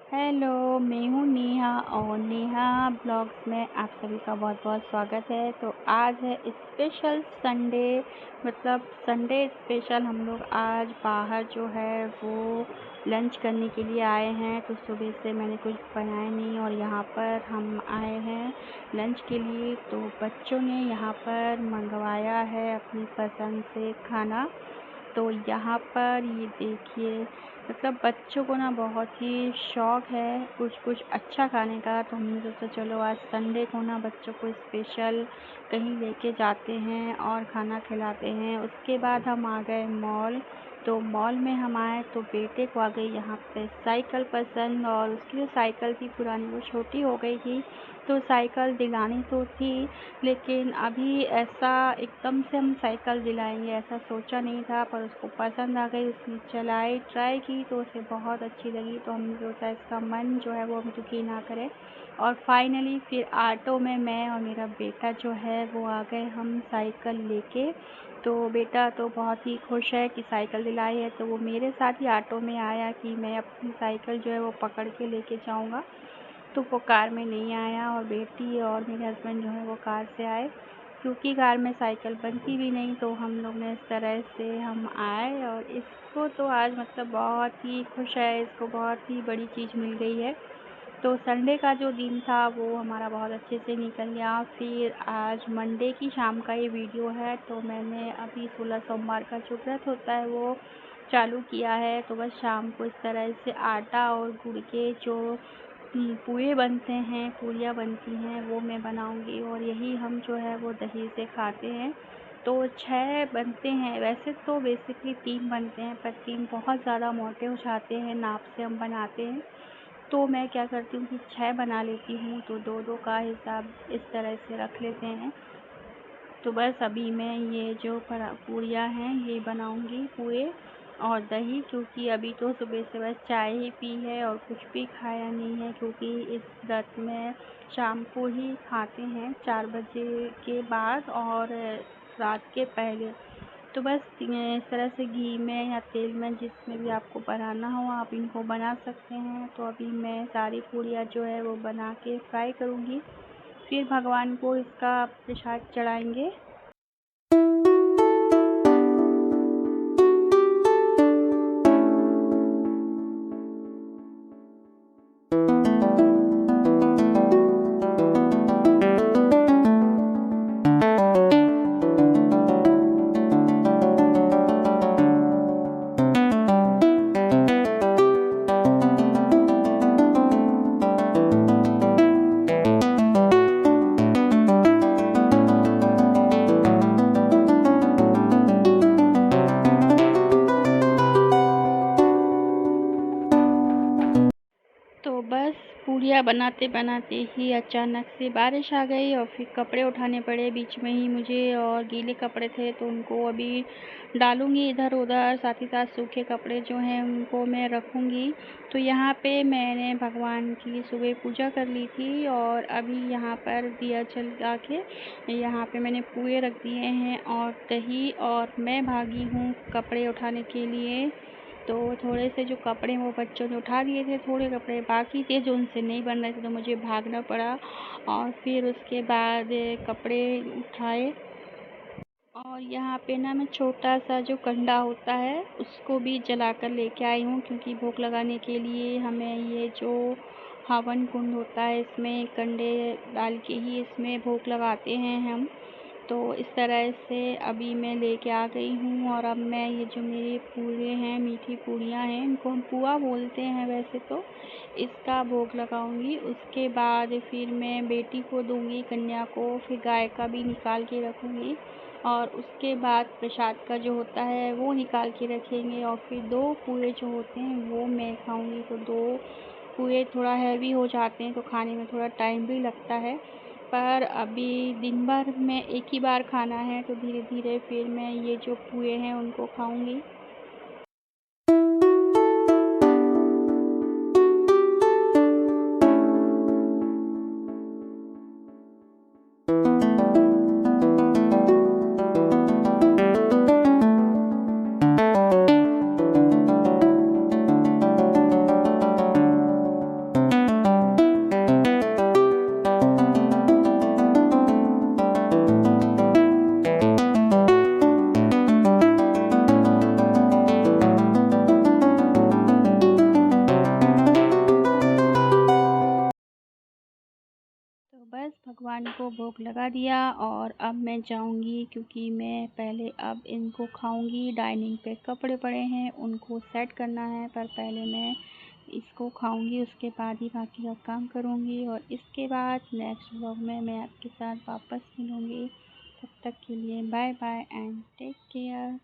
Hello, मैं हूँ नेहा और नेहा ब्लॉग्स में आप सभी का बहुत-बहुत स्वागत है। तो आज है स्पेशल संडे, मतलब संडे स्पेशल हम लोग आज बाहर जो है वो लंच करने के लिए आए हैं। तो सुबह से मैंने कुछ बनाया नहीं और यहाँ पर हम आए हैं लंच के लिए। तो बच्चों ने यहाँ पर मंगवाया है अपनी पसंद से खाना। तो यहाँ पर ये देखिए, मतलब बच्चों को ना बहुत ही शौक़ है कुछ कुछ अच्छा खाने का। तो हमने सोचा चलो आज संडे को ना बच्चों को स्पेशल कहीं लेके जाते हैं और खाना खिलाते हैं। उसके बाद हम आ गए मॉल। तो मॉल में हम आए तो बेटे को आ गई यहाँ पे साइकिल पसंद, और उसकी जो साइकिल थी पुरानी वो छोटी हो गई थी। तो साइकिल दिलानी तो थी, लेकिन अभी ऐसा एकदम से हम साइकिल दिलाएंगे ऐसा सोचा नहीं था, पर उसको पसंद आ गई। उसने चलाई, ट्राई की तो उसे बहुत अच्छी लगी। तो हमने सोचा इसका मन जो है वो हम दुखी ना करें। और फाइनली फिर ऑटो में मैं और मेरा बेटा जो है वो आ गए हम साइकिल लेके। तो बेटा तो बहुत ही खुश है कि साइकिल दिलाई है, तो वो मेरे साथ ही ऑटो में आया कि मैं अपनी साइकिल जो है वो पकड़ के लेके जाऊँगा। तो वो कार में नहीं आया और बेटी और मेरे हस्बैंड जो है वो कार से आए, क्योंकि कार में साइकिल बनती भी नहीं। तो हम लोग ने इस तरह से हम आए और इसको तो आज मतलब बहुत ही खुश है, इसको बहुत ही बड़ी चीज़ मिल गई है। तो संडे का जो दिन था वो हमारा बहुत अच्छे से निकल गया। फिर आज मंडे की शाम का ये वीडियो है। तो मैंने अभी 16 सोमवार का जो व्रत होता है वो चालू किया है। तो बस शाम को इस तरह से आटा और गुड़ के जो पुए बनते हैं, पूरियाँ बनती हैं, वो मैं बनाऊंगी। और यही हम जो है वो दही से खाते हैं। तो 6 बनते हैं, वैसे तो बेसिकली 3 बनते हैं, पर 3 बहुत ज़्यादा मोटे हो जाते हैं, नाप से हम बनाते हैं। तो मैं क्या करती हूँ कि 6 बना लेती हूँ, तो 2-2 का हिसाब इस तरह से रख लेते हैं। तो बस अभी मैं ये जो पूरियाँ हैं ये बनाऊंगी, पूए और दही, क्योंकि अभी तो सुबह से बस चाय ही पी है और कुछ भी खाया नहीं है, क्योंकि इस व्रत में शाम को ही खाते हैं 4 बजे के बाद और रात के पहले। तो बस इस तरह से घी में या तेल में जिसमें भी आपको बनाना हो आप इनको बना सकते हैं। तो अभी मैं सारी पूरियाँ जो है वो बना के फ्राई करूँगी, फिर भगवान को इसका प्रसाद चढ़ाएंगे। तो बस पूरियाँ बनाते बनाते ही अचानक से बारिश आ गई और फिर कपड़े उठाने पड़े बीच में ही मुझे, और गीले कपड़े थे तो उनको अभी डालूँगी इधर उधर, साथ ही साथ सूखे कपड़े जो हैं उनको मैं रखूँगी। तो यहाँ पे मैंने भगवान की सुबह पूजा कर ली थी और अभी यहाँ पर दिया जला के यहाँ पे मैंने पुए रख दिए हैं और दही, और मैं भागी हूँ कपड़े उठाने के लिए। तो थोड़े से जो कपड़े वो बच्चों ने उठा लिए थे, थोड़े कपड़े बाकी थे जो उनसे नहीं बन रहे थे, तो मुझे भागना पड़ा। और फिर उसके बाद कपड़े उठाए और यहाँ पे ना मैं छोटा सा जो कंडा होता है उसको भी जला कर लेके आई हूँ, क्योंकि भोग लगाने के लिए हमें ये जो हवन कुंड होता है इसमें कंडे डाल के ही इसमें भोग लगाते हैं हम। तो इस तरह से अभी मैं लेके आ गई हूँ और अब मैं ये जो मेरे पूरे हैं, मीठी पूरियाँ हैं, इनको हम पुआ बोलते हैं वैसे तो, इसका भोग लगाऊंगी। उसके बाद फिर मैं बेटी को दूंगी, कन्या को, फिर गाय का भी निकाल के रखूँगी और उसके बाद प्रसाद का जो होता है वो निकाल के रखेंगे। और फिर 2 पूए जो होते हैं वो मैं खाऊंगी। तो 2 पूए थोड़ा हैवी हो जाते हैं तो खाने में थोड़ा टाइम भी लगता है, पर अभी दिन भर में एक ही बार खाना है, तो धीरे धीरे फिर मैं ये जो पुए हैं उनको खाऊंगी। भगवान को भोग लगा दिया और अब मैं जाऊंगी, क्योंकि मैं पहले अब इनको खाऊंगी। डाइनिंग पे कपड़े पड़े हैं, उनको सेट करना है, पर पहले मैं इसको खाऊंगी, उसके बाद ही बाकी का काम करूंगी। और इसके बाद नेक्स्ट व्लॉग में मैं आपके साथ वापस मिलूंगी। तब तक के लिए bye bye and take care.